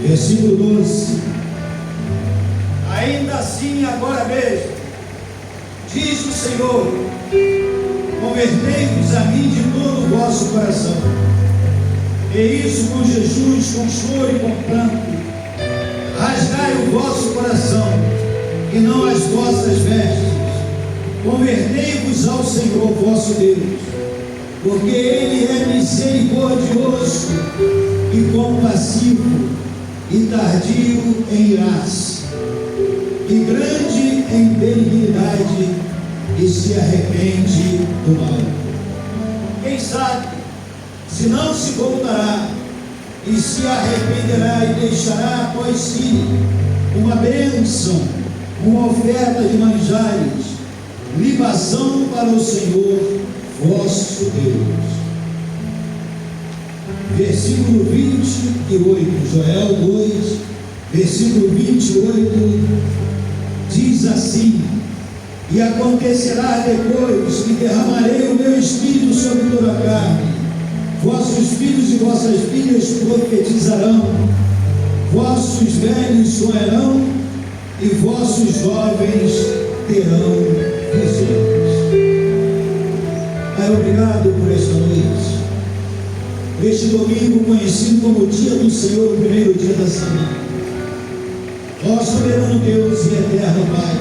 Versículo 12: ainda assim, agora mesmo, diz o Senhor, convertei-vos a mim de todo o vosso coração, e isso com jejuns, com choro e com pranto. Rasgai o vosso coração, e não as vossas vestes. Convertei-vos ao Senhor vosso Deus, porque Ele é misericordioso e compassivo, e tardio em irar-se, e grande em benignidade, e se arrepende do mal. Quem sabe, se não se voltará, e se arrependerá, e deixará após si uma bênção, uma oferta de manjares, libação para o Senhor vosso Deus. Versículo 28, Joel 2, versículo 28, diz assim: e acontecerá depois que derramarei o meu espírito sobre toda a carne, vossos filhos e vossas filhas profetizarão, vossos velhos sonharão, e vossos jovens terão visões. Pai, obrigado por esta noite, por este domingo conhecido como o dia do Senhor, o primeiro dia da semana. Ó soberano Deus e eterno Pai,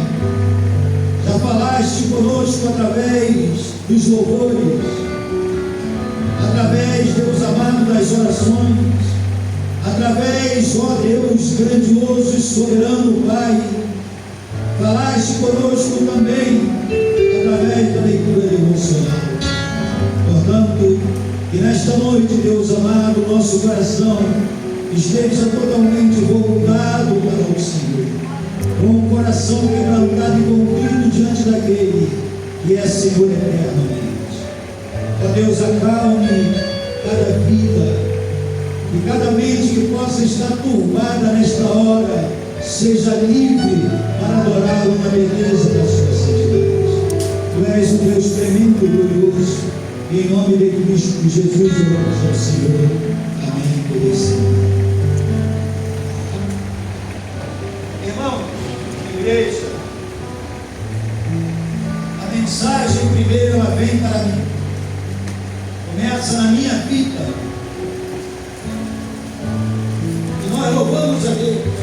já falaste conosco através dos louvores, através, Deus amado, das orações, através, ó Deus grandioso e soberano Pai, falaste conosco também através da leitura devocional. Portanto, que nesta noite, Deus amado, nosso coração esteja totalmente voltado para o Senhor, com o coração quebrantado e contrito diante daquele que é Senhor eternamente. Ó Deus, acalme cada vida, e cada mente que possa estar turbada nesta hora, seja livre para adorá-lo na beleza da sua santidade. Tu és um Deus tremendo e glorioso, e em nome de Cristo Jesus, oramos ao Senhor. Amém. Por isso. Irmão, igreja, a mensagem primeiro ela vem para mim, começa na minha vida, e nós louvamos a Deus.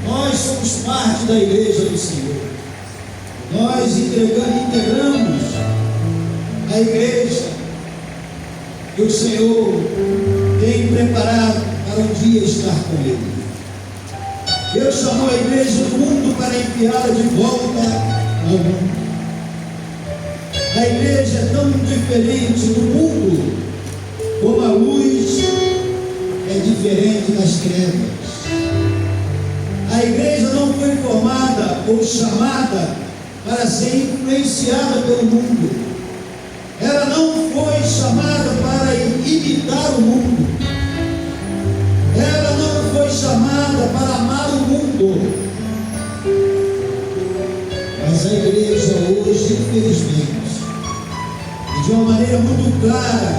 Nós somos parte da igreja do Senhor, nós integramos a igreja que o Senhor tem preparado para um dia estar com Ele. Deus chamou a igreja do mundo para enviá-la de volta ao mundo. A igreja é tão diferente do mundo como a luz é diferente das trevas. A igreja não foi formada ou chamada para ser influenciada pelo mundo. Ela não foi chamada para imitar o mundo. Ela não foi chamada para amar o mundo. Mas a igreja hoje, infelizmente, e de uma maneira muito clara,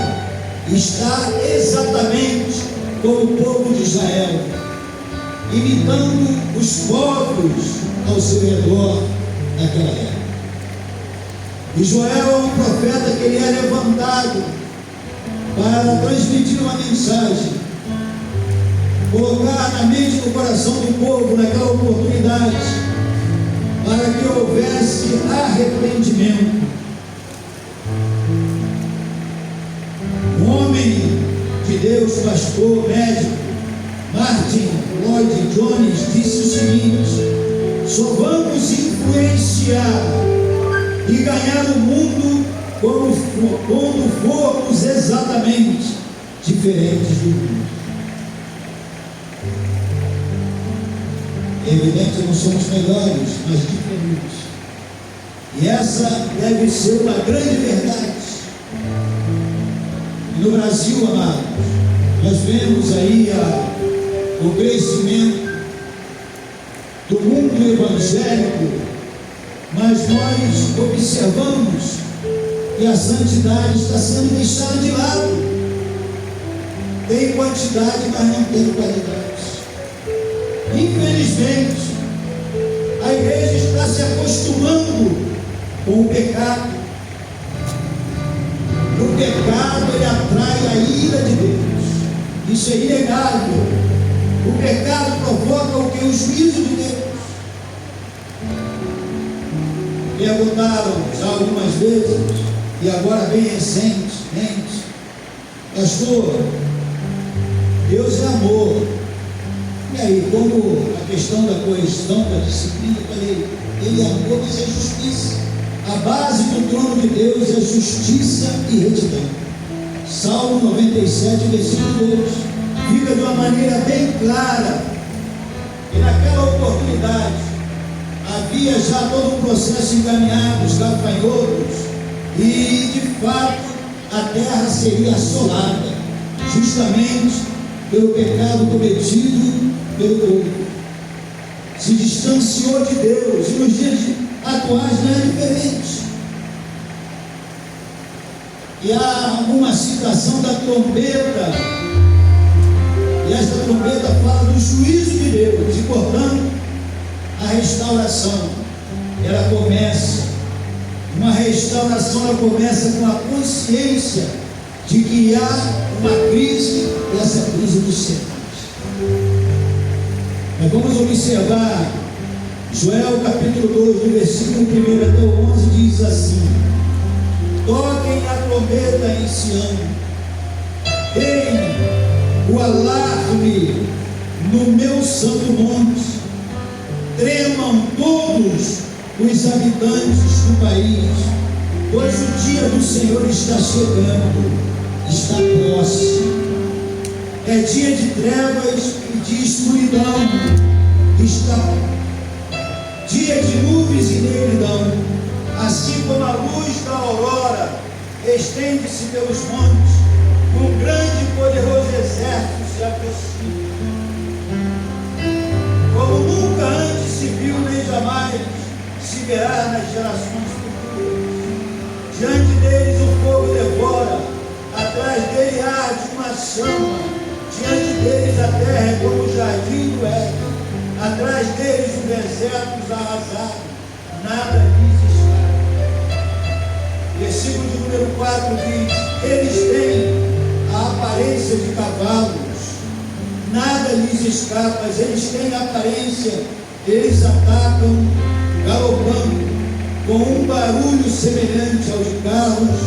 está exatamente como o povo de Israel, imitando os povos ao seu redor naquela época. E Joel é um profeta que ele é levantado para transmitir uma mensagem, colocar na mente e no coração do povo naquela oportunidade, para que houvesse arrependimento. Um homem de Deus, pastor, médico, Martin Lloyd Jones, disse o seguinte: só vamos influenciar e ganhar o mundo quando formos exatamente diferentes do mundo. É evidente que não somos melhores, mas diferentes. E essa deve ser uma grande verdade. No Brasil, amados, nós vemos aí o crescimento do mundo evangélico, mas nós observamos que a santidade está sendo deixada de lado. Tem quantidade, mas não tem qualidade. Infelizmente, a igreja está se acostumando com o pecado. O pecado, ele atrai a ira de Deus. Isso é inegável. O pecado provoca o que? O juízo de Deus. Perguntaram já algumas vezes, e agora bem recentemente, pastor, Deus é amor. E aí, como a questão da coerção, da disciplina, eu falei, ele é amor, mas é justiça. A base do trono de Deus é justiça e retidão. Salmo 97, versículo 2. Fica de uma maneira bem clara. E naquela oportunidade, havia já todo um processo encaminhado, os gafanhotos, e de fato a terra seria assolada, justamente pelo pecado cometido pelo povo. Se distanciou de Deus, e nos dias atuais não é diferente. E há uma citação da trombeta, e esta trombeta fala do juízo de Deus, e portanto a restauração, ela começa, uma restauração, ela começa com a consciência de que há uma crise, e essa crise dos céus. Nós vamos observar Joel capítulo 2, do versículo 1 até o 11, diz assim: toquem a trombeta em Sião, deem o alarme no meu santo monte, tremam todos os habitantes do país, pois o dia do Senhor está chegando, está próximo. É dia de trevas e de escuridão, está dia de nuvens e negridão. Assim como a luz da aurora estende-se pelos montes, um grande e poderoso exército se aproxima. Como nunca antes se viu, nem jamais se verá nas gerações futuras. Diante deles o fogo devora, atrás dele arde uma chama, diante deles a terra é como o jardim do Éden, atrás deles o deserto os arrasado, nada lhes escapa. Versículo de número 4 diz: eles têm a aparência de cavalos, nada lhes escapa, mas eles têm a aparência, eles atacam galopando, com um barulho semelhante ao de carros,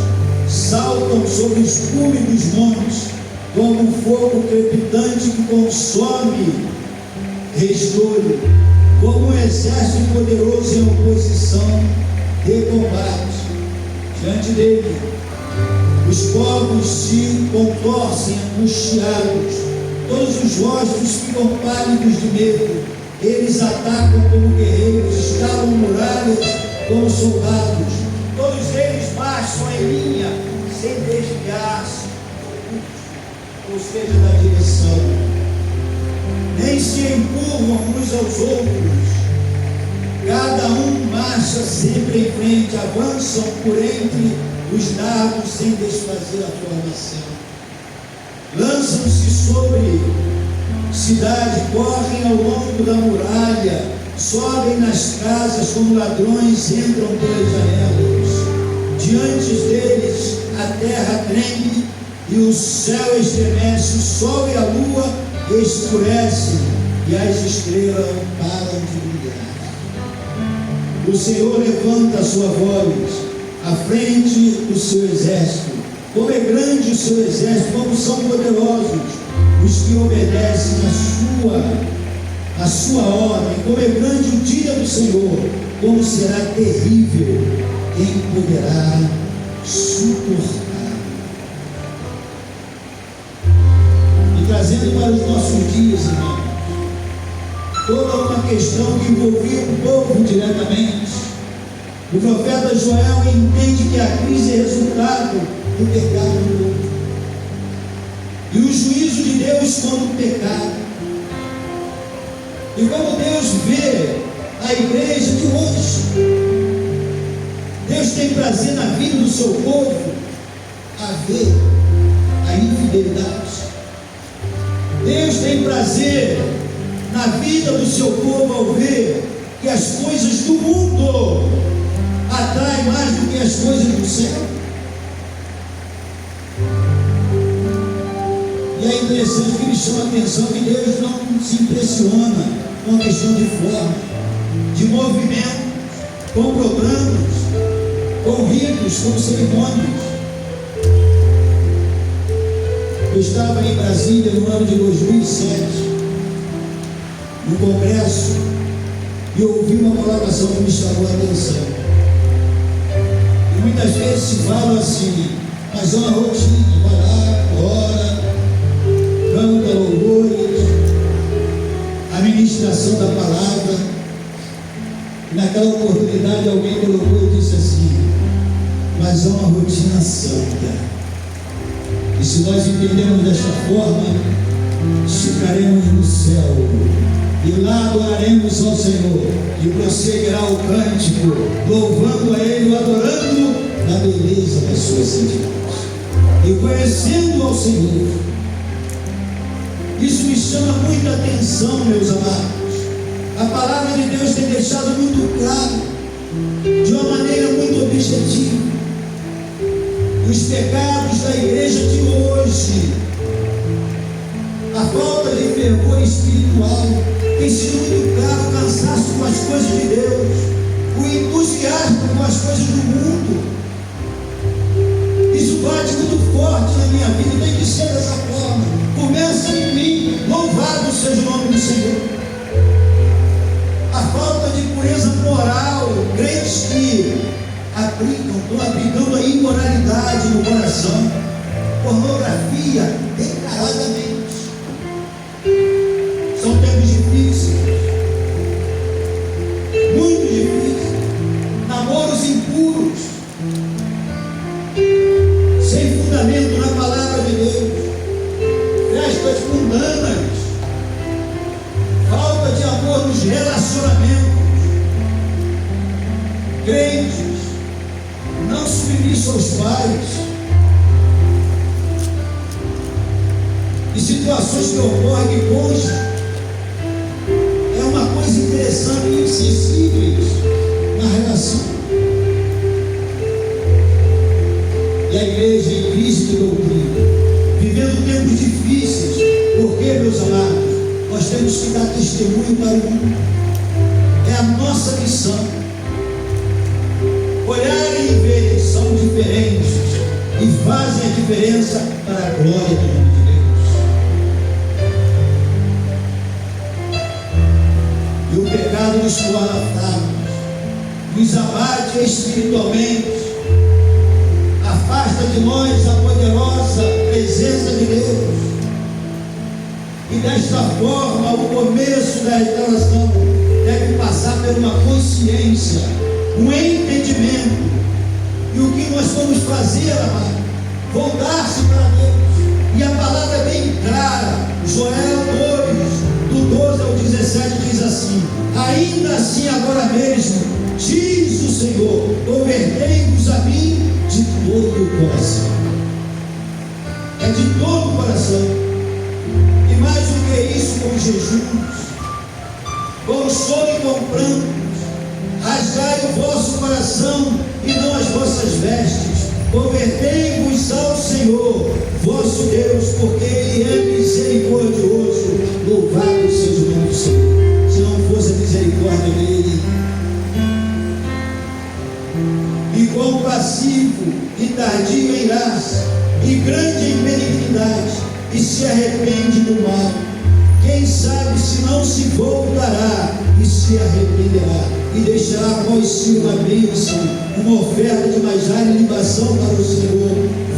saltam sobre os cumes dos montes, como um fogo crepitante que consome restolho, como um exército poderoso em oposição de combate. Diante dele, os povos se contorcem angustiados, todos os rostos ficam pálidos de medo. Eles atacam como guerreiros, escalam muralhas como soldados. Todos eles marcham em linha, sem desviar-se, ou seja, da direção. Nem se empurram uns aos outros. Cada um marcha sempre em frente, avançam por entre os dardos sem desfazer a formação. Lançam-se sobre cidade, correm ao longo da muralha, sobem nas casas como ladrões, entram pelas janelas. Diante deles a terra treme e o céu estremece, o sol e a lua escurecem e as estrelas param de brilhar. O Senhor levanta a sua voz à frente do seu exército. Como é grande o seu exército, como são poderosos os que obedecem a sua ordem. Como é grande o dia do Senhor, como será terrível quem poderá suportar. E trazendo para os nossos dias, irmãos, toda uma questão que envolvia o povo diretamente. O profeta Joel entende que a crise é resultado do pecado do povo. E o juízo de Deus contra o pecado. E como Deus vê a igreja de hoje, Deus tem prazer na vida do seu povo a ver a infidelidade, prazer na vida do seu povo ao ver que as coisas do mundo atraem mais do que as coisas do céu. E é interessante que ele chama a atenção que Deus não se impressiona com a questão de forma, de movimento, com programas, com ritos, com cerimônias. Eu estava em Brasília no ano de 2007, no congresso, e ouvi uma colocação que me chamou a atenção. E muitas vezes se fala assim, mas é uma rotina, vai lá, ora, canta louvores, a ministração da palavra. E naquela oportunidade alguém colocou e disse assim, mas é uma rotina santa. E se nós entendermos desta forma, ficaremos no céu e lá adoraremos ao Senhor, e prosseguirá o cântico, louvando a Ele, adorando na beleza da sua santidade e conhecendo ao Senhor. Isso me chama muita atenção, meus amados. A palavra de Deus tem deixado muito claro, de uma maneira muito objetiva, os pecados da igreja de hoje. A falta de fervor espiritual tem sido muito claro, o cansaço com as coisas de Deus, o entusiasmo com as coisas do mundo. Isso bate muito forte na minha vida, tem que ser dessa forma. Começa em mim, louvado seja o nome do Senhor. A falta de pureza moral, crentes que estão aplicando a imoralidade no coração, pornografia declaradamente. São tempos difíceis, muito difíceis, namoros impuros, sem fundamento na palavra de Deus, festas mundanas, falta de amor nos relacionamentos, crentes não submissão aos pais, e situações que ocorrem que hoje é uma coisa interessante, insensíveis na relação. E a igreja em crise de doutrina, vivendo tempos difíceis, porque, meus amados, nós temos que dar testemunho para o mundo. É a nossa missão. Olharem e verem são diferentes e fazem a diferença para a glória do nome de Deus. E o pecado nos torna fracos, nos abate espiritualmente, afasta de nós a poderosa presença de Deus. E desta forma, o começo da restauração deve passar por uma consciência, um entendimento. E o que nós vamos fazer, amado? Voltar-se para Deus. E a palavra é bem clara. Joel 2, do 12 ao 17 diz assim: ainda assim agora mesmo, diz o Senhor, convertei-vos a mim de todo o coração. É de todo o coração. E mais do que isso, com jejuns, com sono e com pranto, rasgai o vosso coração e não as vossas vestes, convertei-vos ao Senhor, vosso Deus, porque Ele é misericordioso, louvado seja o nome do Senhor. Se não fosse a misericórdia dEle, e compassivo e tardio em graça, e grande em benignidade, e se arrepende do mal, quem sabe se não se voltará e se arrependerá, e deixará após si uma bênção, uma oferta de manjar e libação para o Senhor,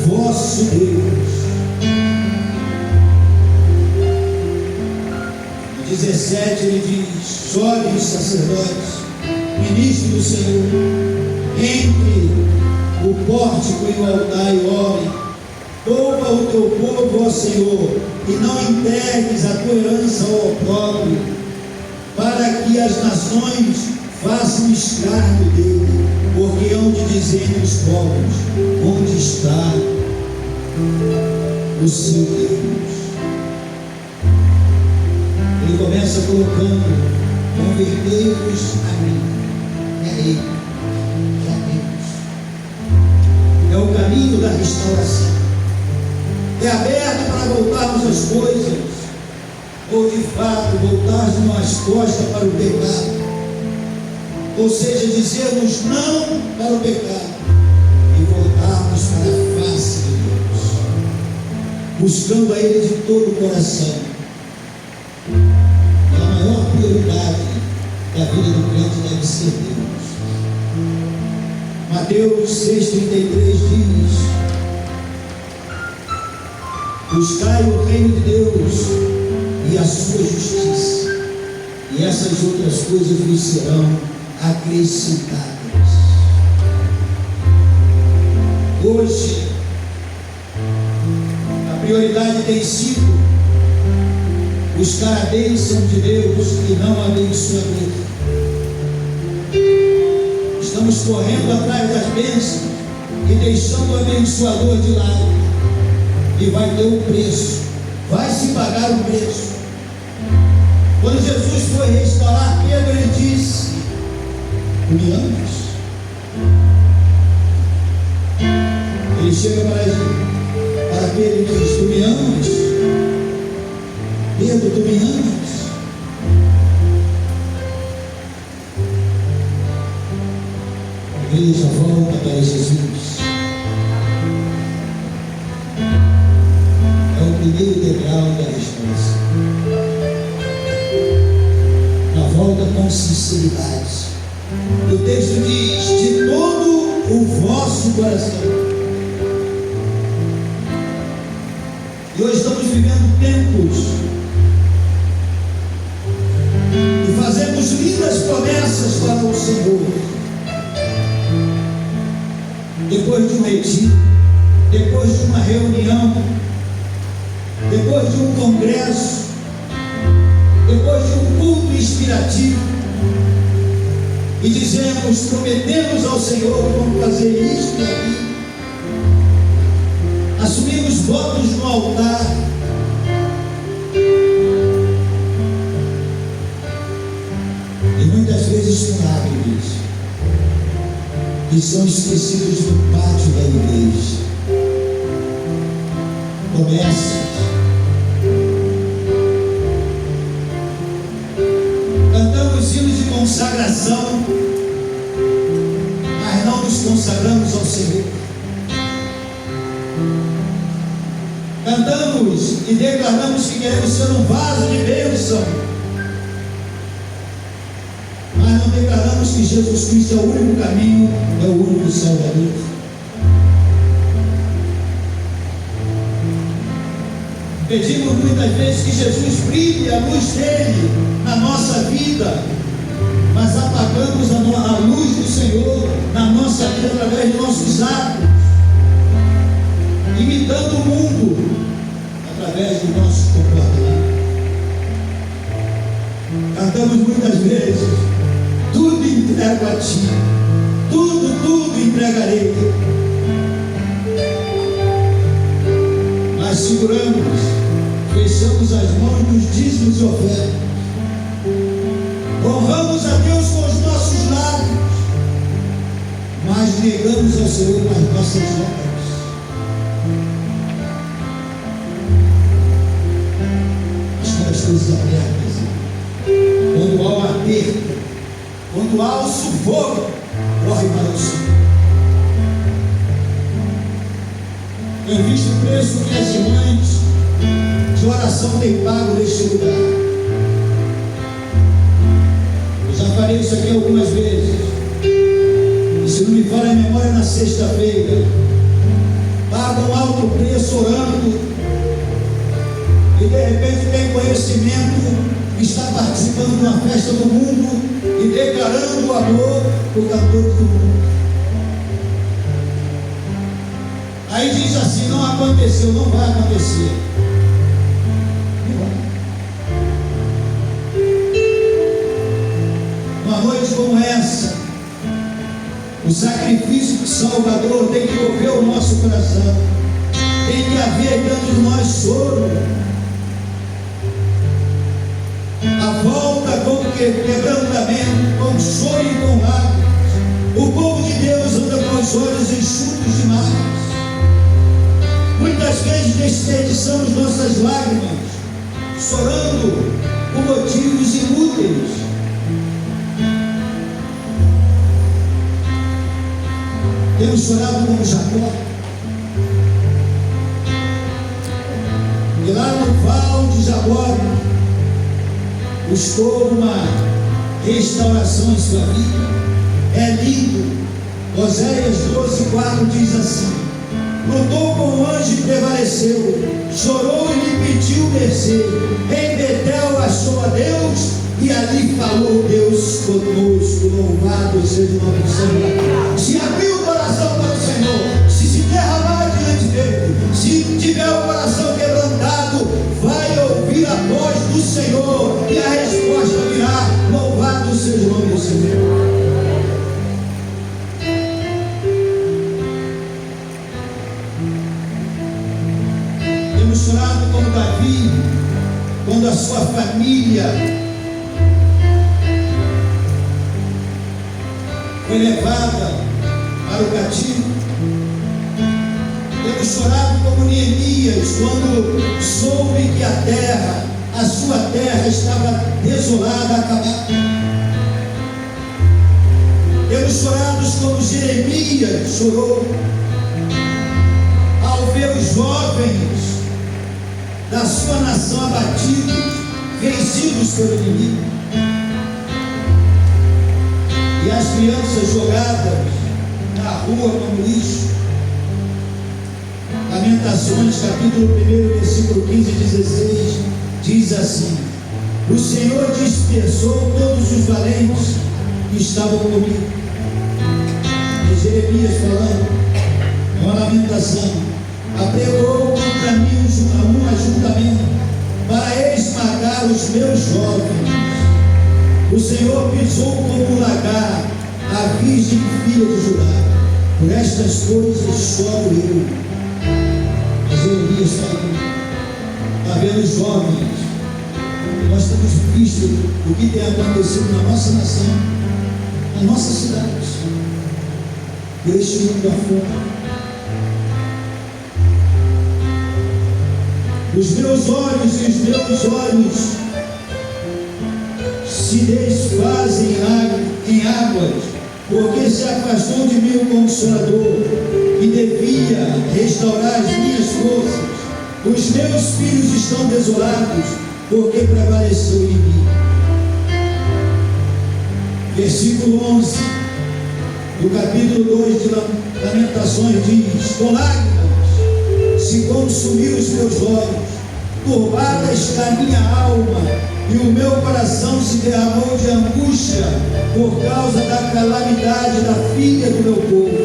vosso Deus. No 17 ele diz: chorem os sacerdotes, ministros do Senhor, entre o pórtico e o altar e orem. Poupa o teu povo, ó Senhor, e não entregues a tua herança ao opróbrio, para que as nações façam escárnio dele, porque hão de dizer os povos: onde está o seu Deus? começa colocando: convertei-vos a mim. É Ele, é Deus. É o caminho da restauração. É aberto para voltarmos às coisas, ou de fato voltarmos as costas para o pecado, ou seja, dizermos não para o pecado e voltarmos para a face de Deus, buscando a Ele de todo o coração. E a maior prioridade da vida do crente deve ser Deus. Mateus 6,33 diz: buscai o reino de Deus e a sua justiça, e essas outras coisas vos serão acrescentadas. Hoje, a prioridade tem sido buscar a bênção de Deus e não a abençoamento. Estamos correndo atrás das bênçãos e deixando o abençoador de lado. E vai ter um preço, vai se pagar um preço. Quando Jesus foi restaurar Pedro, ele disse: me amas? Ele chega para Pedro e diz: tu me amas? Pedro, tu me amas? A igreja volta para Jesus. É o primeiro degrau da restauração. Na volta com sinceridade. O texto diz: de todo o vosso coração. E hoje estamos vivendo tempos e fazemos lindas promessas para o Senhor. Depois de um retiro, depois de uma reunião, depois de um congresso, depois de um culto inspirativo, e dizemos, prometemos ao Senhor que vamos fazer isto e aquilo, assumimos votos no altar, e muitas vezes com lágrimas, que são esquecidos no pátio da igreja. Promessas, cantamos hinos de consagração, mas não nos consagramos ao Senhor. Cantamos e declaramos que queremos ser um vaso de bênção, mas não declaramos que Jesus Cristo é o único caminho, é o único Salvador. Pedimos muitas vezes que Jesus brilhe a luz dele na nossa vida, mas apagamos a luz do Senhor na nossa vida através de nossos atos, imitando o mundo através do nosso comportamento. Cantamos muitas vezes: tudo entrego a ti, tudo entregarei. Mas seguramos, fechamos as mãos nos dízimos e ofertas, honramos a Deus com os nossos lábios, mas negamos ao Senhor com as nossas obras. As coisas abertas, quando há um aperto, quando há um sufoco, corre para o Senhor. Eu visto o preço que as irmãs de oração têm pago neste lugar. Eu já falei isso aqui algumas vezes, e se não me falha a memória, na sexta-feira pagam alto preço orando, e de repente tem conhecimento, está participando de uma festa do mundo e declarando o amor do cantor do mundo. Aí diz assim: não aconteceu, não vai acontecer. Não vai. Uma noite como essa, o sacrifício do Salvador tem que mover o nosso coração, tem que haver dentro de nós choro. A a volta com quebrantamento, com choro e com lágrimas. O povo de Deus anda com os olhos enxutos demais. Muitas vezes desperdiçamos nossas lágrimas, chorando por motivos inúteis. Temos chorado como Jacó. E lá no Val de Jabó buscou uma restauração em sua vida. É lindo. Oséias 12:4 diz assim: lutou com o anjo e prevaleceu, chorou e lhe pediu mercê. Em Betel achou a Deus e ali falou Deus conosco. Louvado seja o nome do Senhor. Se abrir o coração para o Senhor, se derramar diante dele, se tiver o coração quebrantado, vai ouvir a voz do Senhor e a resposta virá. Louvado seja o nome do Senhor. Temos chorado como Davi, quando a sua família foi levada para o cativo. Temos chorado como Neemias, quando soube que a sua terra estava desolada, acabada. Temos chorado como Jeremias chorou ao ver os jovens da sua nação abatidos, vencidos pelo inimigo, e as crianças jogadas na rua como lixo. Lamentações, capítulo 1, versículo 15 e 16, diz assim: o Senhor dispersou todos os valentes que estavam comigo. É Jeremias falando, uma lamentação. Apregou contra mim um ajuntamento para esmagar os meus jovens. O Senhor pisou como um lagar a virgem filha de Judá. Por estas coisas choro eu. Jeremias falando. Está vendo, jovens? Nós temos visto o que tem acontecido na nossa nação, na nossa cidade, por este mundo afora. Os meus olhos e os meus olhos se desfazem em águas, porque se afastou de mim o Consolador, que devia restaurar as minhas forças. Os meus filhos estão desolados, porque prevaleceu em mim. Versículo 11 do capítulo 2 de Lamentações diz: com lágrimas se consumiram os meus olhos, turbada está a minha alma, e o meu coração se derramou de angústia por causa da calamidade da filha do meu povo,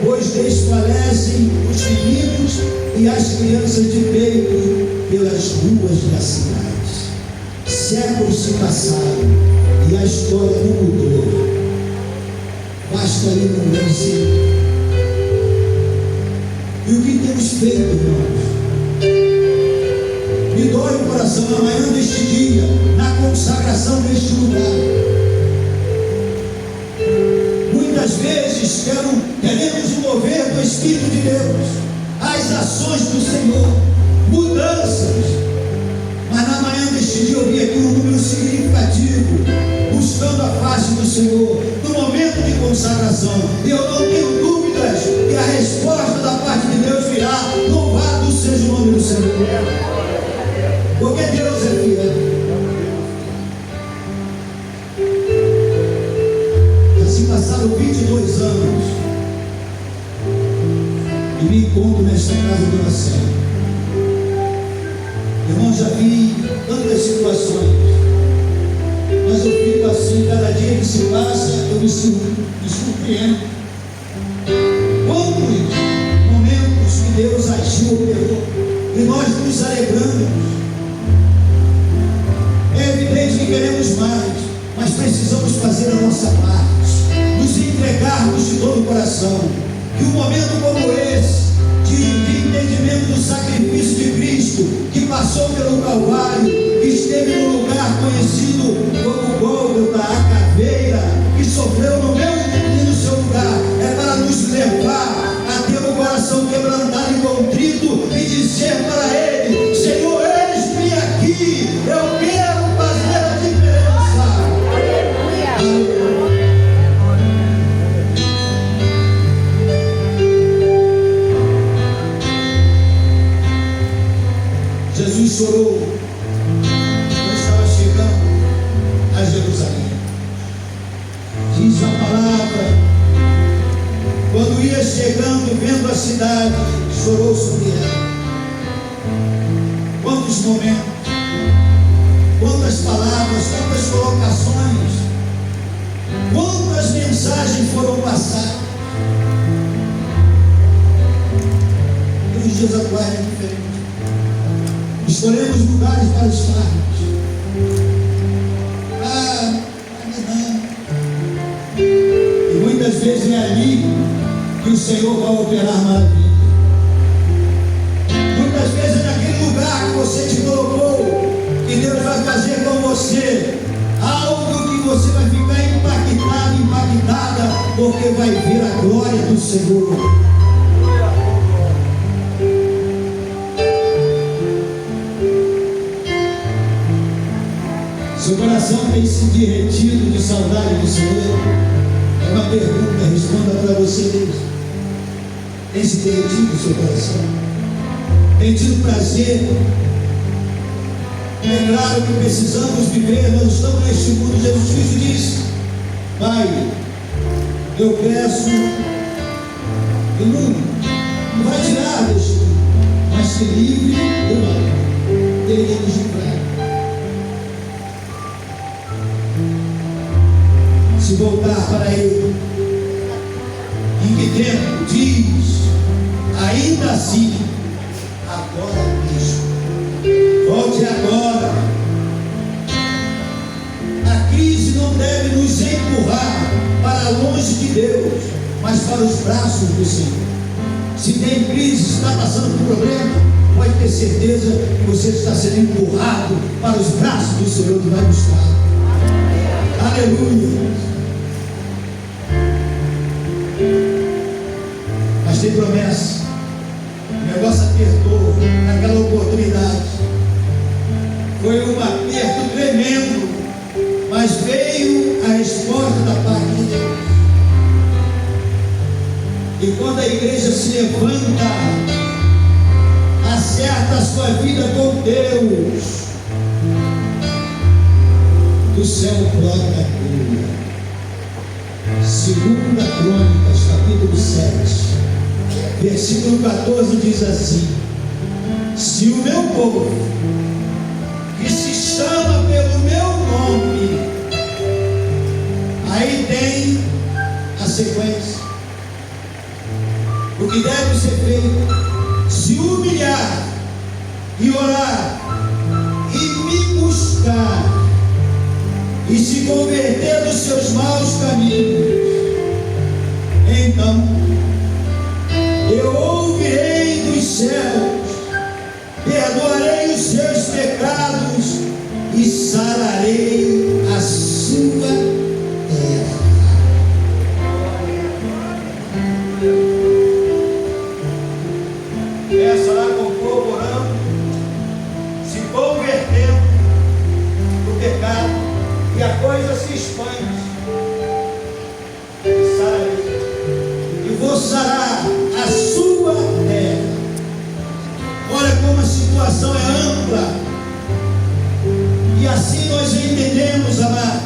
pois desfalecem os meninos e as crianças de peito pelas ruas da cidade. Séculos se passaram e a história não mudou. Basta ir no vencedor. E o que temos feito, irmãos? Me dói o coração amanhã deste dia, na consagração deste lugar. Muitas vezes queremos o mover do Espírito de Deus, as ações do Senhor, mudanças. Mas na manhã deste dia eu vi aqui um número significativo, buscando a face do Senhor, no momento de consagração. E eu não tenho dúvidas que a resposta da parte de Deus virá. Louvado seja o nome do Senhor. Porque Deus é fiel. Já se passaram 22 anos e me encontro nesta casa de oração. Irmão, já vi tantas situações, mas eu fico assim, cada dia que se passa, eu me surpreendo. Quantos momentos que Deus agiu, operou, e nós nos alegramos. É evidente que queremos mais, mas precisamos fazer a nossa parte, nos entregarmos de todo o coração. E um momento como esse, de entendimento do sacrifício de Cristo, que passou pelo Calvário, que esteve no lugar conhecido chorou quando estava chegando a Jerusalém. Diz a palavra, quando ia chegando, vendo a cidade, chorou sobre ela. Quantos momentos, quantas palavras, quantas colocações, quantas mensagens foram passadas. E nos dias atuais é diferente. Escolhemos lugares para estarmos. E muitas vezes é ali que o Senhor vai operar maravilha. Muitas vezes é naquele lugar que você te colocou que Deus vai fazer com você algo que você vai ficar impactado, impactada, porque vai ver a glória do Senhor. Seu coração tem se derretido de saudade do Senhor? É uma pergunta, responda para você mesmo. Tem se derretido o seu coração? Tem tido prazer? É claro que precisamos viver, nós estamos neste mundo. Jesus Cristo disse: Pai, eu peço do mundo, não vai tirar deste mundo, mas se livre do mal. Ele nos livrar. Se voltar para Ele, em que tempo? Diz, ainda assim, agora mesmo. Volte agora. A crise não deve nos empurrar para longe de Deus, mas para os braços do Senhor. Se tem crise, se está passando por problema, pode ter certeza que você está sendo empurrado para os braços do Senhor que vai buscar. Aleluia. Mas tem promessa. O negócio apertou naquela oportunidade. Foi um aperto tremendo, mas veio a resposta da parte de Deus. E quando a igreja se levanta, acerta a sua vida com Deus, do céu brota a cura. Segunda Crônicas, capítulo 7, versículo 14 diz assim: se o meu povo, que se chama pelo meu nome, aí tem a sequência, o que deve ser feito, se humilhar e orar e me buscar e se converter dos seus maus caminhos, então eu ouvirei dos céus, perdoarei os seus pecados e sararei a sua terra. Peça lá com o povo orando, se convertendo do pecado, e a coisa se expande. E sararei, e vou sarar a sua terra. Olha como a situação é ampla. E assim nós entendemos, amado,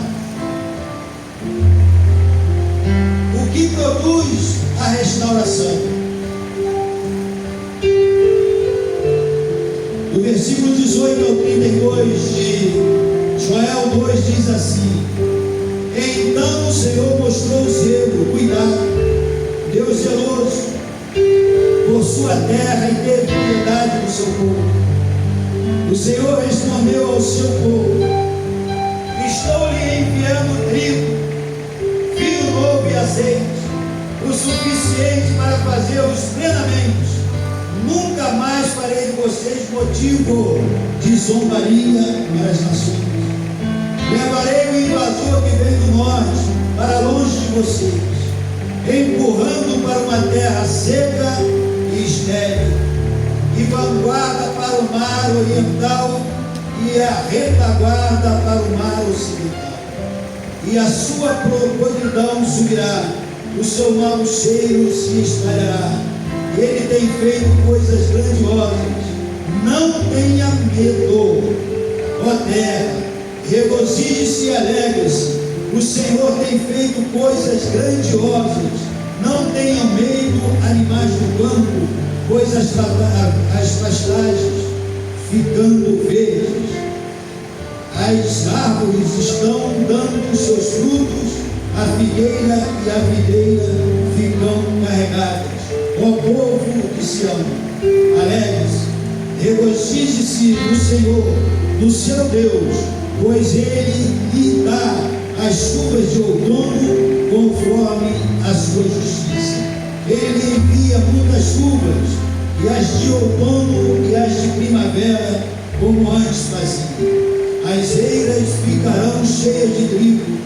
o que produz a restauração. Do versículo 18 ao 32 de Joel 2 diz assim: então o Senhor mostrou zelo, cuidado, Deus zeloso por sua terra e teve piedade do seu povo. O Senhor respondeu ao seu povo: estou lhe enviando trigo, vinho novo e azeite, o suficiente para fazê-los plenamente. Nunca mais farei de vocês motivo de zombaria para as nações. Levarei o invasor que vem do norte para longe de vocês, empurrando para uma terra seca e estéril, e vanguarda para o mar oriental e a retaguarda para o mar ocidental. E a sua podridão subirá, o seu mau cheiro se espalhará. Ele tem feito coisas grandiosas, Não tenha medo, ó terra, regozije-se e alegre-se. O Senhor tem feito coisas grandiosas. Não tenham medo, animais do campo, pois as pastagens ficando verdes, as árvores estão dando os seus frutos, a figueira e a videira ficam carregadas. Ó povo de Sião, alegre-se, regozije-se no Senhor, no seu Deus, pois Ele lhe dá as chuvas de outono conforme a sua justiça. Ele envia muitas chuvas, e as de outono e as de primavera, como antes fazia. As eiras ficarão cheias de trigo,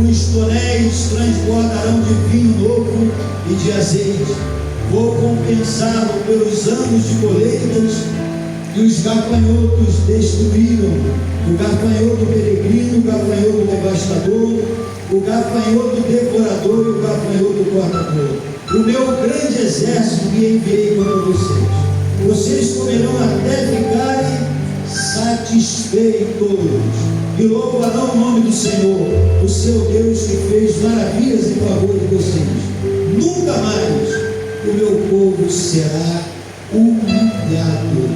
os tonéis transbordarão de vinho novo e de azeite. Vou compensá-lo pelos anos de colheitas que os gafanhotos destruíram, o gafanhoto peregrino, o gafanhoto devastador, o gafanhoto devorador e o gafanhoto cortador. O meu grande exército que enviei contra vocês. Vocês comerão até ficarem satisfeitos e louvarão o nome do Senhor, o seu Deus, que fez maravilhas em favor de vocês. Nunca mais o meu povo será humilhado.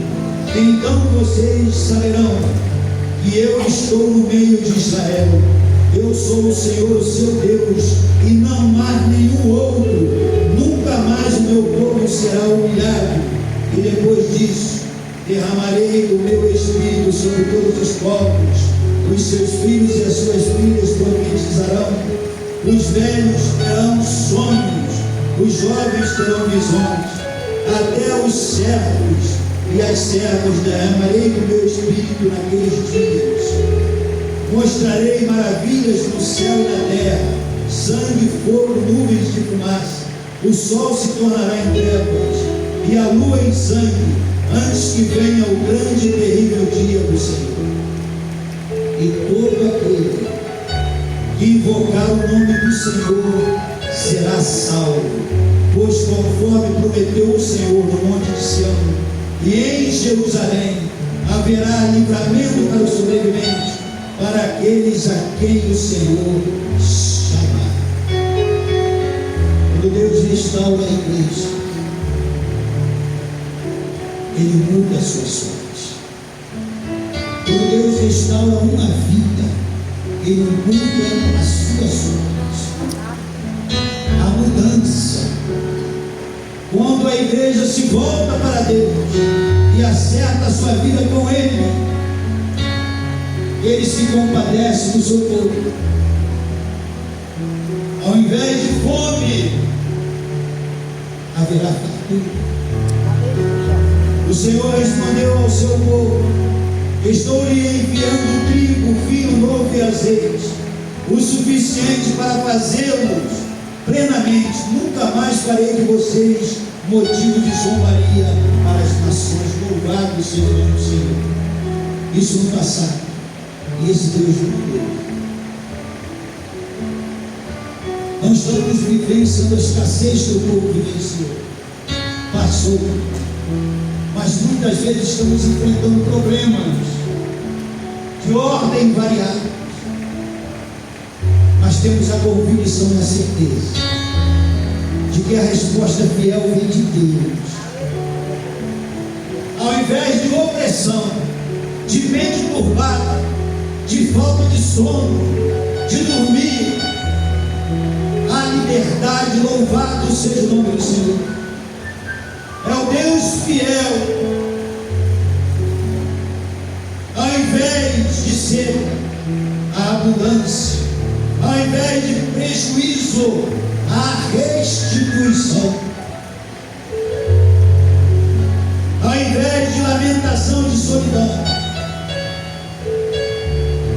Então vocês saberão que eu estou no meio de Israel. Eu sou o Senhor, o seu Deus, e não há nenhum outro. Nunca mais o meu povo será humilhado. E depois disso, derramarei o meu espírito sobre todos os povos. Os seus filhos e as suas filhas profetizarão. Os velhos terão sonhos. Os jovens terão visões. Até os servos e as servas derramarei o meu espírito naqueles dias. Mostrarei maravilhas no céu e na terra, sangue, fogo, nuvens de fumaça. O sol se tornará em trevas e a lua em sangue, antes que venha o grande e terrível dia do Senhor. E todo aquele que invocar o nome do Senhor será salvo, pois conforme prometeu o Senhor no monte de Sião, e em Jerusalém haverá livramento para os sobreviventes, para aqueles a quem o Senhor chamar. Quando Deus restaura a igreja, Ele muda a sua sorte. Quando Deus restaura uma vida, Ele muda a sua sorte. A mudança. Quando a igreja se volta para Deus e acerta a sua vida com Ele, Ele se compadece do seu povo. Ao invés de fome, haverá fartura. O Senhor respondeu ao seu povo: estou lhe enviando trigo, vinho novo e azeite, o suficiente para fazê-los plenamente. Nunca mais farei de vocês motivo de zombaria para as nações. Louvado seja o nome do Senhor. Isso no passado, e esse Deus mudou. Nós estamos vivenciando a escassez que o povo vivenciou. Passou. Mas muitas vezes estamos enfrentando problemas de ordem variável. Mas temos a convicção e a certeza de que a resposta fiel vem de Deus. Ao invés de opressão, de mente turbada, de falta de sono, de dormir, a liberdade, louvado seja o nome do Senhor. É o Deus fiel. Ao invés de ser a abundância, ao invés de prejuízo, a restituição. Ao invés de lamentação, de solidão,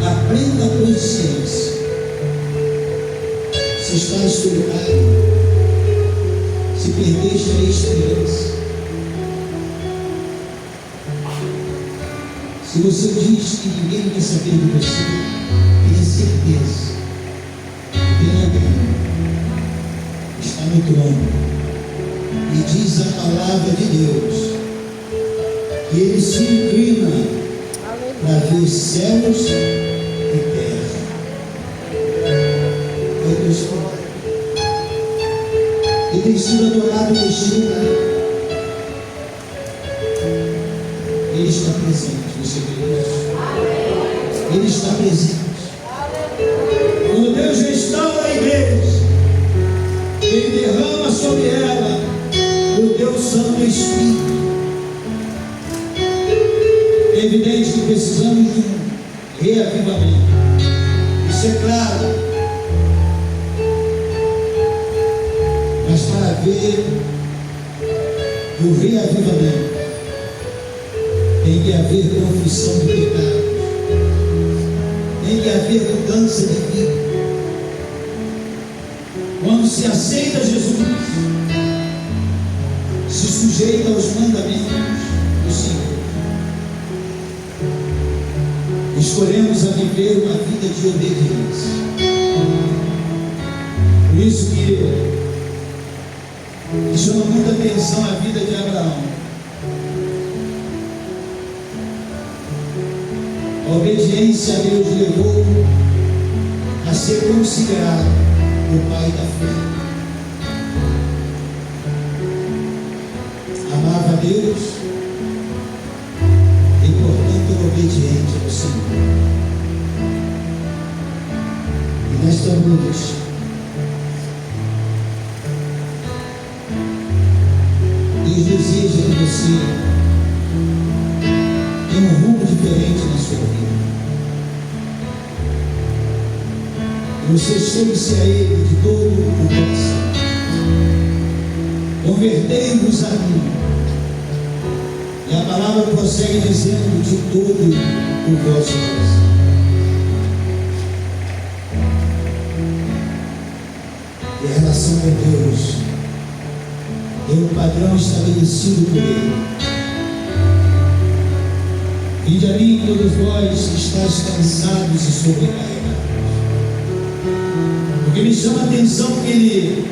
a plena consciência. Se estás solitário, se perdeste a esperança, se você diz que ninguém quer saber de você, tenha certeza que tem alguém que está no trono. E diz a palavra de Deus E ele se inclina para ver céus e terra. Olha Deus, ele tem sido adorado neste lugar. Ele está presente, você vê isso? Ele está presente. Quando Deus restaura a igreja, Ele derrama sobre ela o Deus Santo Espírito. É evidente que precisamos de um reavivamento. Isso é claro. Mas para haver o reavivamento, tem que haver confissão de pecado. Tem que haver mudança de vida. Quando se aceita Jesus, se sujeita aos mandamentos do Senhor. Escolhemos a viver uma vida de obediência. Por isso que chama muita atenção a vida de Abraão. A obediência a Deus levou a ser considerado o pai da fé. Amava a Deus e, portanto, era obediente ao Senhor. E nesta noite, Deus deseja que você tenha um rumo diferente na sua vida. E você chegue-se a Ele de todo o coração. Convertei-vos a mim. E a palavra prossegue dizendo de todo o vosso coração. E a relação com Deus tem um padrão estabelecido por Ele. Vinde a mim, todos vós que estáis cansados e sobrecarregados. Porque me chama a atenção que Ele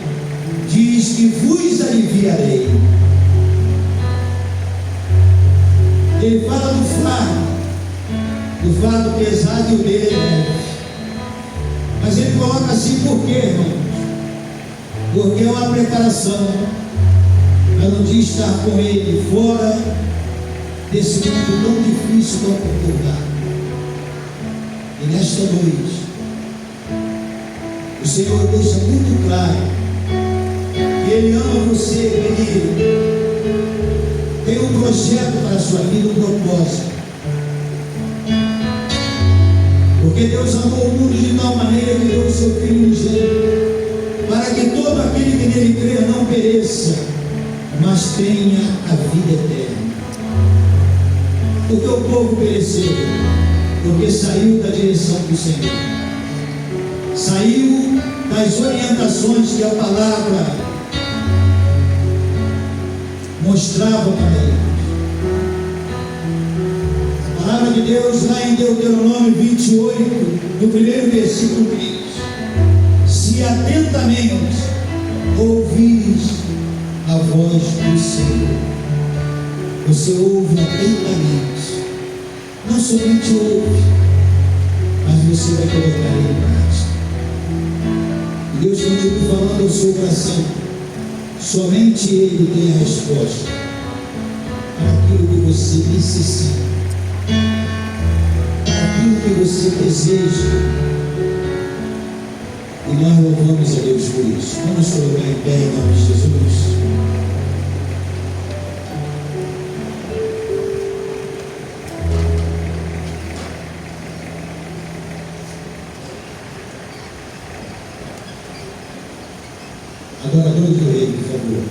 diz que vos aliviarei. Ele fala do fardo pesado e o dele é leve. Mas Ele coloca assim por quê, irmãos? Porque é uma preparação para um dia estar com Ele fora desse mundo tão difícil, tão conturbado. E nesta noite, o Senhor deixa muito claro que Ele ama você, Ele tem um projeto para a sua vida, um propósito. Porque Deus amou o mundo de tal maneira que deu o seu Filho unigênito, para que todo aquele que nele crê não pereça, mas tenha a vida eterna. Porque o povo pereceu, porque saiu da direção do Senhor, saiu das orientações que a palavra mostrava para eles. A palavra de Deus lá em Deuteronômio 28, no primeiro versículo diz: se atentamente ouvires a voz do Senhor, você ouve atentamente, não somente ouve, mas você vai colocar em prática. E Deus continua falando ao seu coração: somente Ele tem a resposta para aquilo que você necessita, para aquilo que você deseja. E nós louvamos a Deus por isso. Vamos colocar em pé em nome de Jesus. Adoradores do Rei, por favor.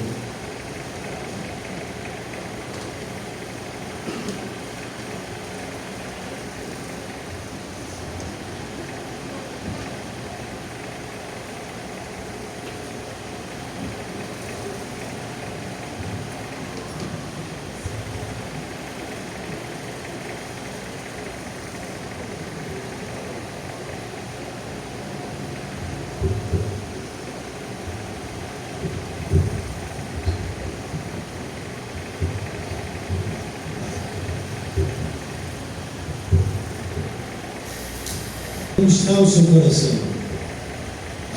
Como está o seu coração?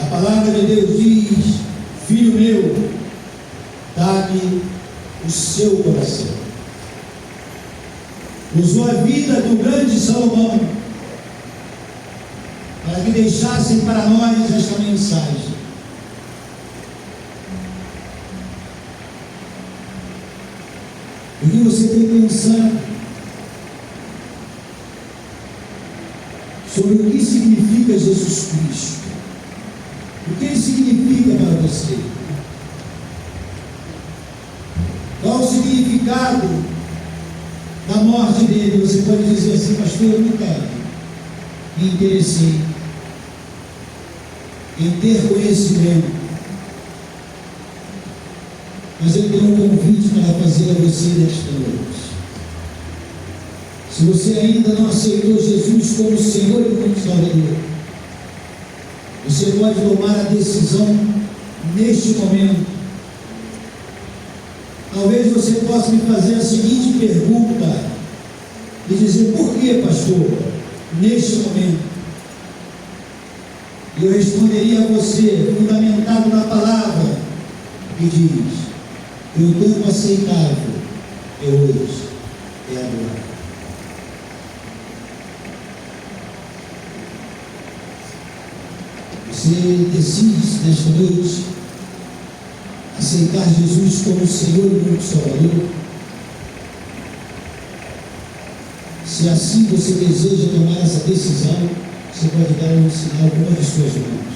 A palavra de Deus diz: filho meu, dá-me o seu coração. Usou a vida do grande Salomão para que deixassem para nós esta mensagem. O que você tem pensado sobre o que significa Jesus Cristo? O que ele significa para você? Qual o significado da morte dele? Você pode dizer assim: pastor, eu nunca me interessei em ter conhecimento. Mas eu tenho um convite para fazer a você nesta noite. Se você ainda não aceitou Jesus como Senhor e como Salvador, você pode tomar a decisão neste momento. Talvez você possa me fazer a seguinte pergunta e dizer: por que, pastor, neste momento? E eu responderia a você, fundamentado na palavra, que diz: e o tempo aceitável é hoje, é agora. Você decide nesta noite aceitar Jesus como Senhor e como Salvador? Se assim você deseja tomar essa decisão, você pode dar um sinal com uma de suas mãos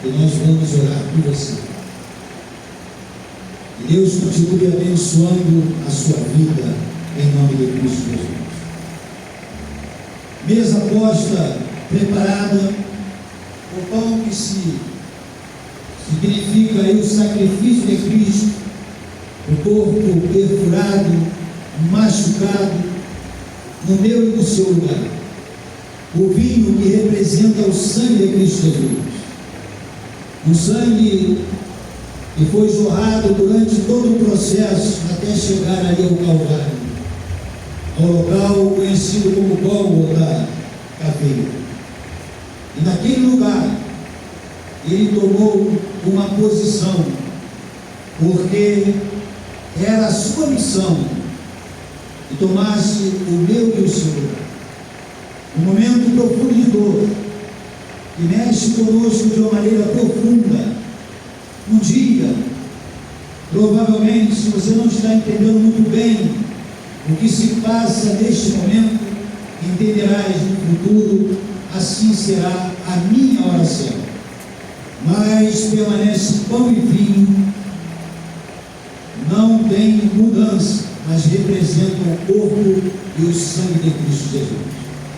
e nós vamos orar por você. Que Deus continue abençoando a sua vida, em nome de Cristo Jesus. Mesa posta, preparada, o pão que significa aí o sacrifício de Cristo, o corpo perfurado, machucado, no meu e no seu lugar. O vinho que representa o sangue de Cristo Jesus. O sangue que foi jorrado durante todo o processo até chegar ali ao Calvário, ao local conhecido como Gólgota Caveira. E naquele lugar ele tomou uma posição, porque era a sua missão que tomasse o meu e o seu lugar. Um momento profundo de dor que mexe conosco de uma maneira profunda. Um dia, provavelmente, se você não está entendendo muito bem o que se passa neste momento, entenderás no futuro. Assim será a minha oração. Mas permanece pão e vinho, não tem mudança, mas representam o corpo e o sangue de Cristo Jesus.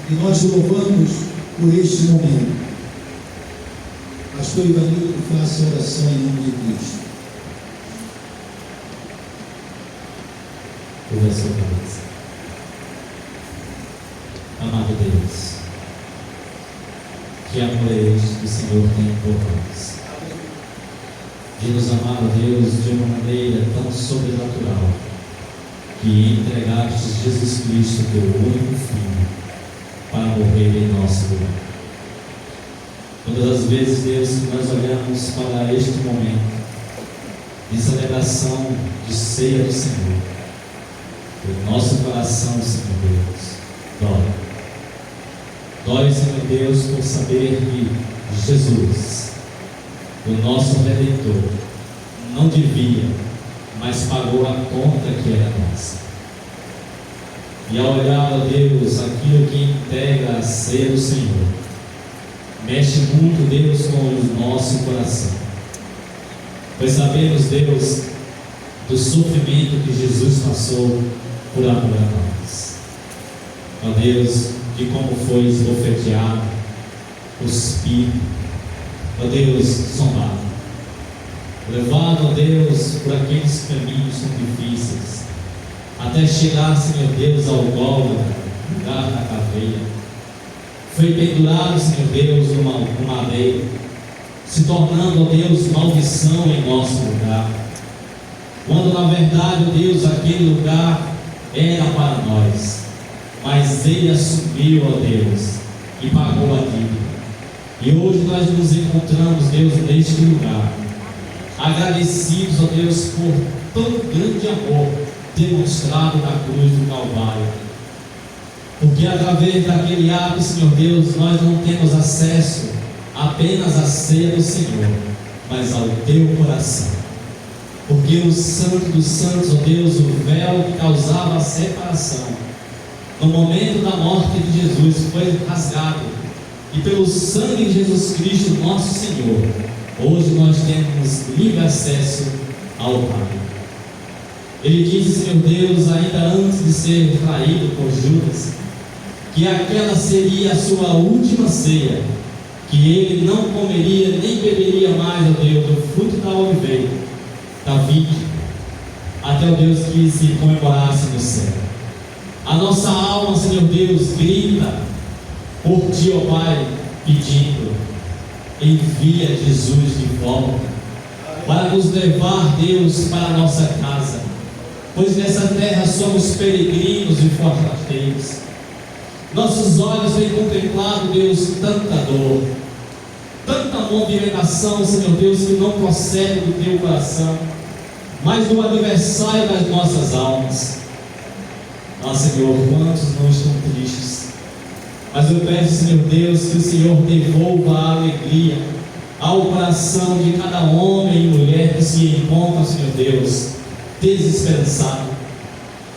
E nós louvamos por este momento. Pastor Ivanildo, faça a oração em nome de Cristo. Curva a sua cabeça. Amado Deus, que amor é este que o Senhor tem por nós? De nos amar, ó Deus, de uma maneira tão sobrenatural, que entregaste Jesus Cristo, teu único Filho, para morrer em nosso lugar. Todas as vezes, Deus, que nós olhamos para este momento de celebração de ceia do Senhor, o nosso coração, Senhor Deus, dói. Dói, Senhor Deus, por saber que Jesus, o nosso Redentor, não devia, mas pagou a conta que era nossa. E ao olhar, ó Deus, aquilo que integra a ceia do Senhor, mexe muito, Deus, com o nosso coração. Pois sabemos, Deus, do sofrimento que Jesus passou por amor a nós. Ó Deus, de como foi esbofeteado, cuspido, ó Deus, zombado, levado, ó Deus, por aqueles caminhos tão difíceis, até chegar, Senhor Deus, ao Gólgota, lugar da caveira. Foi pendurado, Senhor Deus, numa madeira, se tornando, ó Deus, maldição em nosso lugar, quando na verdade, ó Deus, aquele lugar era para nós, mas Ele assumiu, ó Deus, e pagou a dívida. E hoje nós nos encontramos, Deus, neste lugar, agradecidos, ó Deus, por tão grande amor demonstrado na cruz do Calvário. Porque através daquele ato, Senhor Deus, nós não temos acesso apenas à ceia do Senhor, mas ao teu coração. Porque o Santo dos Santos, ó Deus, o véu que causava a separação, no momento da morte de Jesus, foi rasgado. E pelo sangue de Jesus Cristo, nosso Senhor, hoje nós temos livre acesso ao Pai. Ele disse, Senhor Deus, ainda antes de ser traído por Judas, que aquela seria a sua última ceia, que ele não comeria nem beberia mais, ó Deus, do fruto da oliveira, da vide, até o Deus que se comemorasse no céu. A nossa alma, Senhor Deus, grita por Ti, ó Pai, pedindo: envia Jesus de volta, para nos levar, Deus, para a nossa casa, pois nessa terra somos peregrinos e forasteiros. Nossos olhos têm contemplado, Deus, tanta dor, tanta movimentação, Senhor Deus, que não procede do Teu coração, mas do adversário das nossas almas. Ah, Senhor, quantos não estão tristes? Mas eu peço, Senhor Deus, que o Senhor devolva a alegria ao coração de cada homem e mulher que se encontra, Senhor Deus, desesperançado.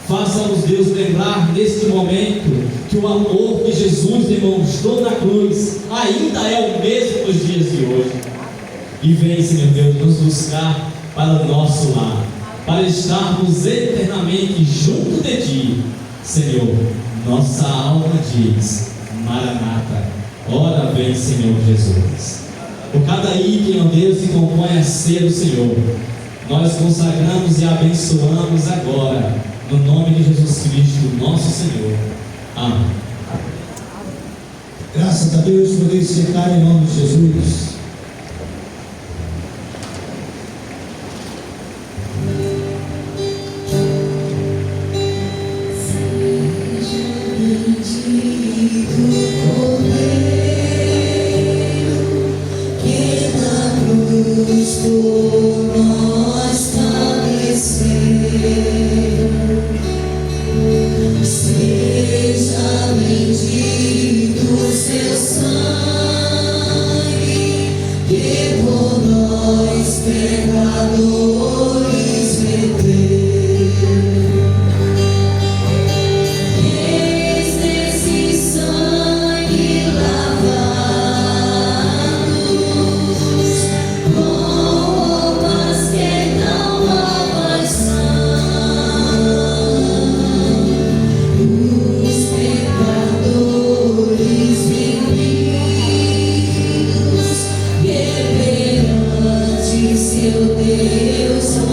Faça-nos, Deus, lembrar neste momento que o amor que Jesus demonstrou na cruz ainda é o mesmo nos dias de hoje. E vem, Senhor Deus, nos buscar para o nosso lar, para estarmos eternamente junto de Ti. Senhor, nossa alma diz: Maranata, ora vem, Senhor Jesus. Por cada item, ó Deus, que compõe a ceia do Senhor, nós consagramos e abençoamos agora, no nome de Jesus Cristo, nosso Senhor. Amém. Graças a Deus, poder sentar em nome de Jesus. Seu Deus.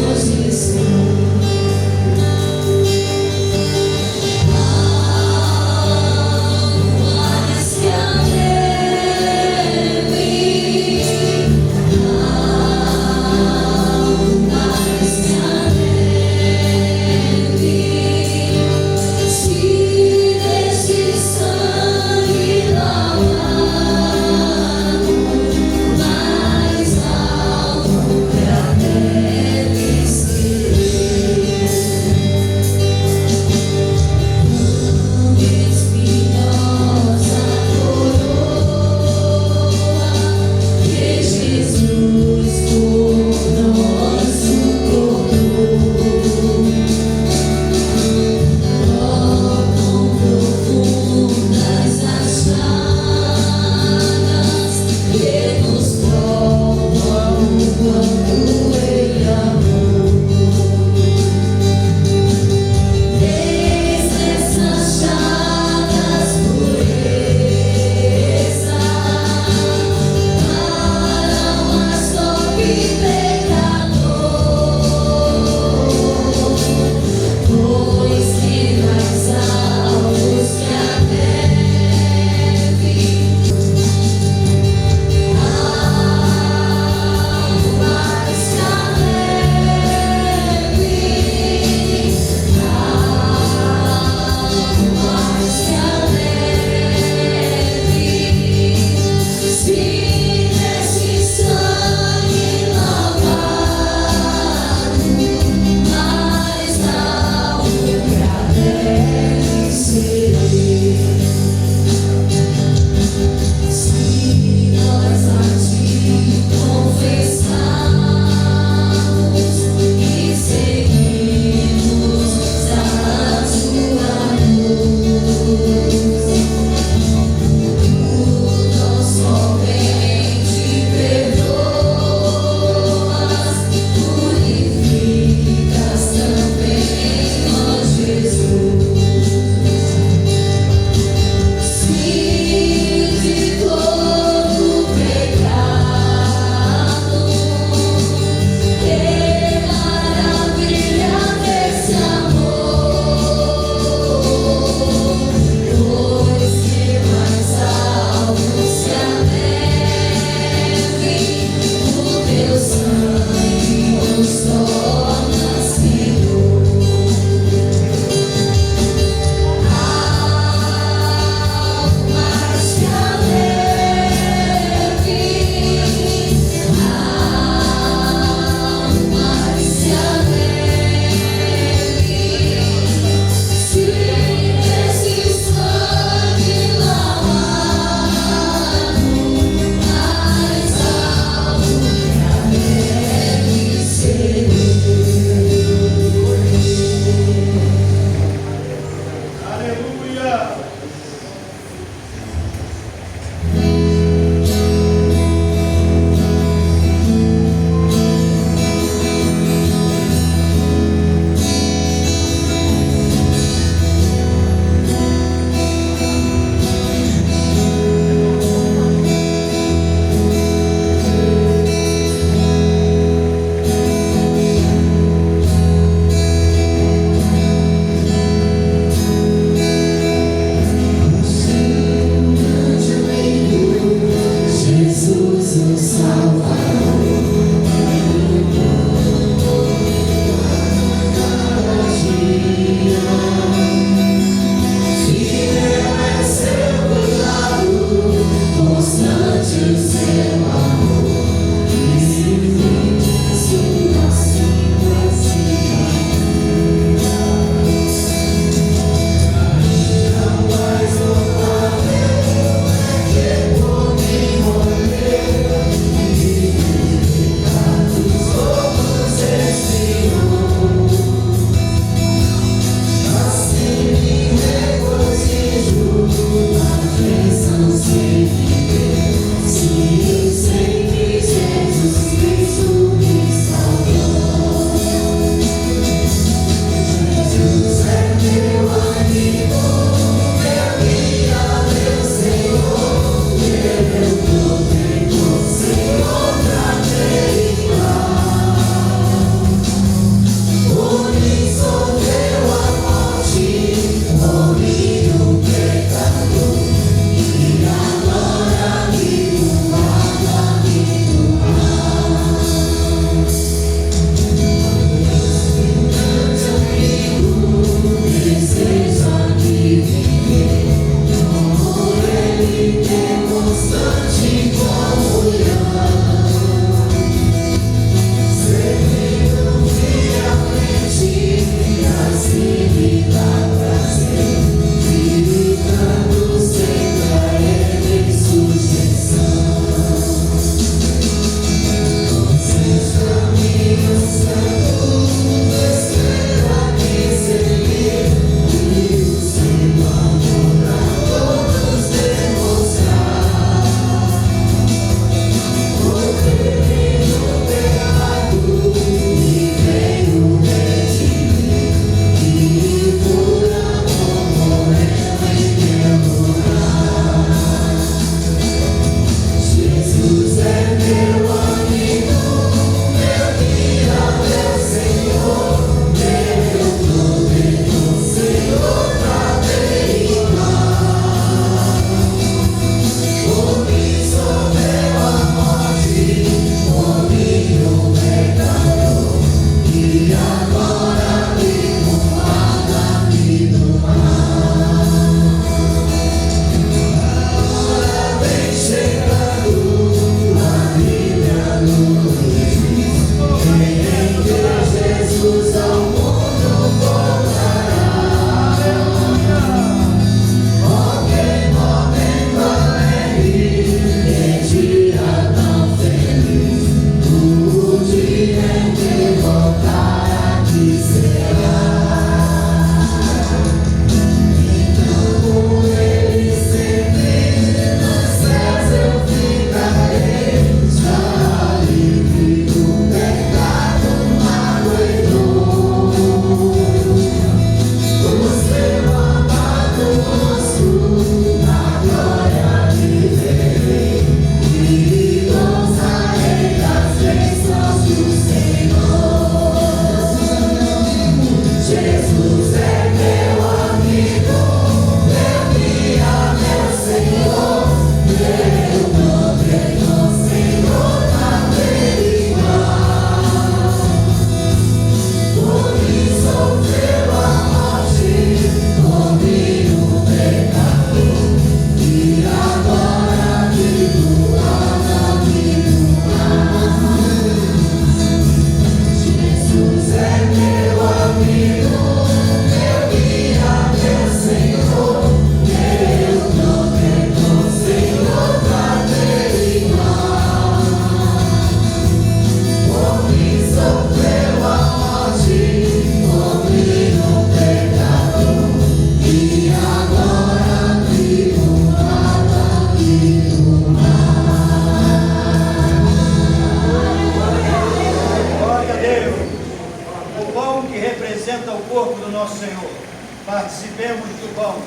Participemos do pão.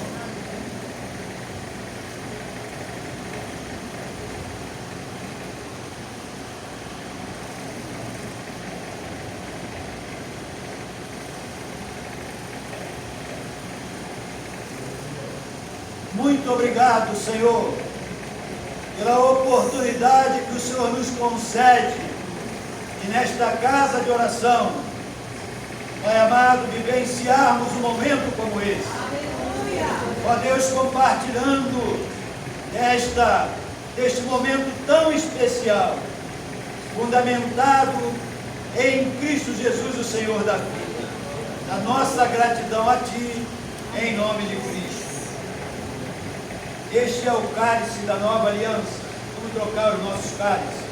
Muito obrigado, Senhor, pela oportunidade que o Senhor nos concede de nesta casa de oração, Pai amado, vivenciarmos um momento como esse. Ó Deus, compartilhando deste momento tão especial, fundamentado em Cristo Jesus, o Senhor da vida. A nossa gratidão a Ti, em nome de Cristo. Este é o cálice da nova aliança. Vamos trocar os nossos cálices.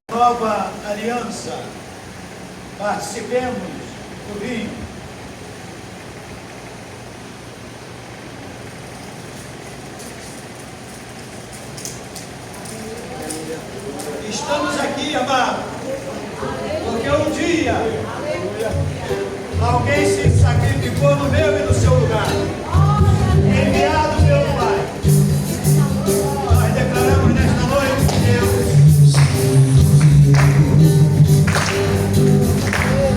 Nova aliança. Participemos do vinho. Estamos aqui, amado, porque um dia alguém se sacrificou no meu e no seu lugar, enviado pelo Pai. Nós declaramos nesta noite, Deus,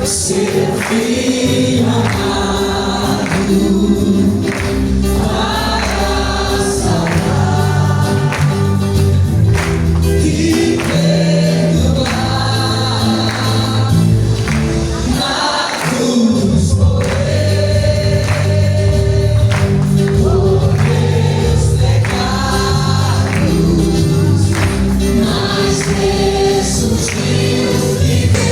seu filho amado para salvar e perdoar na cruz morrer por meus pecados, mas ressuscitou e perdoar.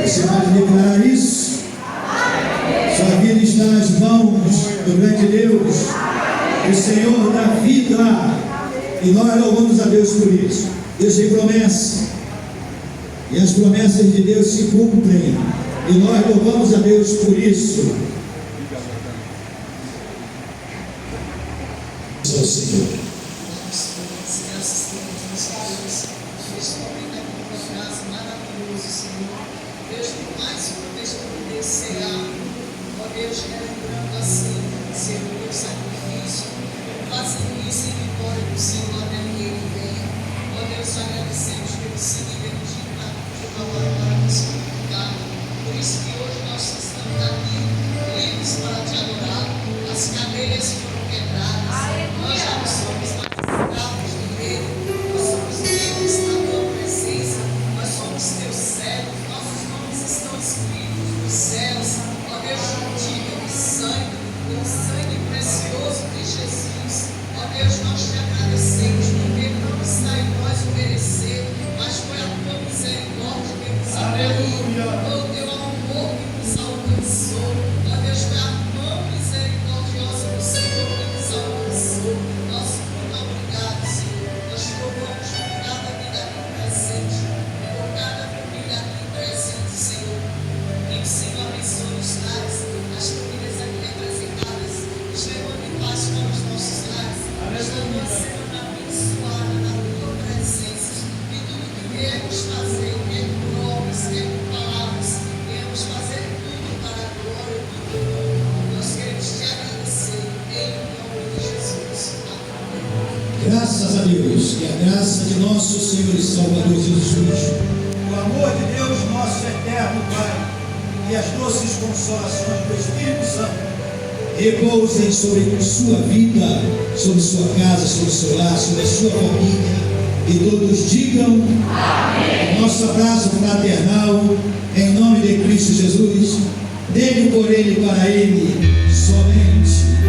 Você pode declarar isso? Sua vida está nas mãos do grande Deus, o Senhor da vida. E nós louvamos a Deus por isso. Deus tem promessa. E as promessas de Deus se cumprem. E nós louvamos a Deus por isso. Ao Senhor. Deus, mais uma vez poder cear, ó Deus, lembrando assim, Senhor, o teu sacrifício, fazendo isso em vitória do Senhor até que Ele venha. Ó Deus, agradecemos pelo sangue bendito que coloca para nos purificar. Por isso que hoje nós estamos aqui, livres para te adorar. As cadeias foram quebradas, nós já não somos mais escravos do Aleluia. O teu amor que nos alcançou. Ó Deus, foi a mão misericordiosa do Senhor que nos alcançou. Nós muito obrigado, Senhor. Nós te louvamos por cada vida aqui presente, por cada família aqui presente, Senhor. E o Senhor abençoe os lares, as famílias aqui representadas, nos levando em paz para os nossos lares. Estamos uma semana abençoada na tua presença. E tudo que viemos fazer, quer por obras, quer por palavras, viemos fazer tudo para a glória do teu nome. Nós queremos te agradecer em nome de Jesus. Amém. Graças a Deus, que a graça de nosso Senhor e Salvador Jesus Cristo, o amor de Deus, nosso eterno Pai, e as doces consolações do Espírito Santo repousem sobre sua vida, sobre sua casa, sobre seu lar, sobre a sua família, e todos digam amém. Nosso abraço fraternal, em nome de Cristo Jesus, dele, por ele, para ele, somente.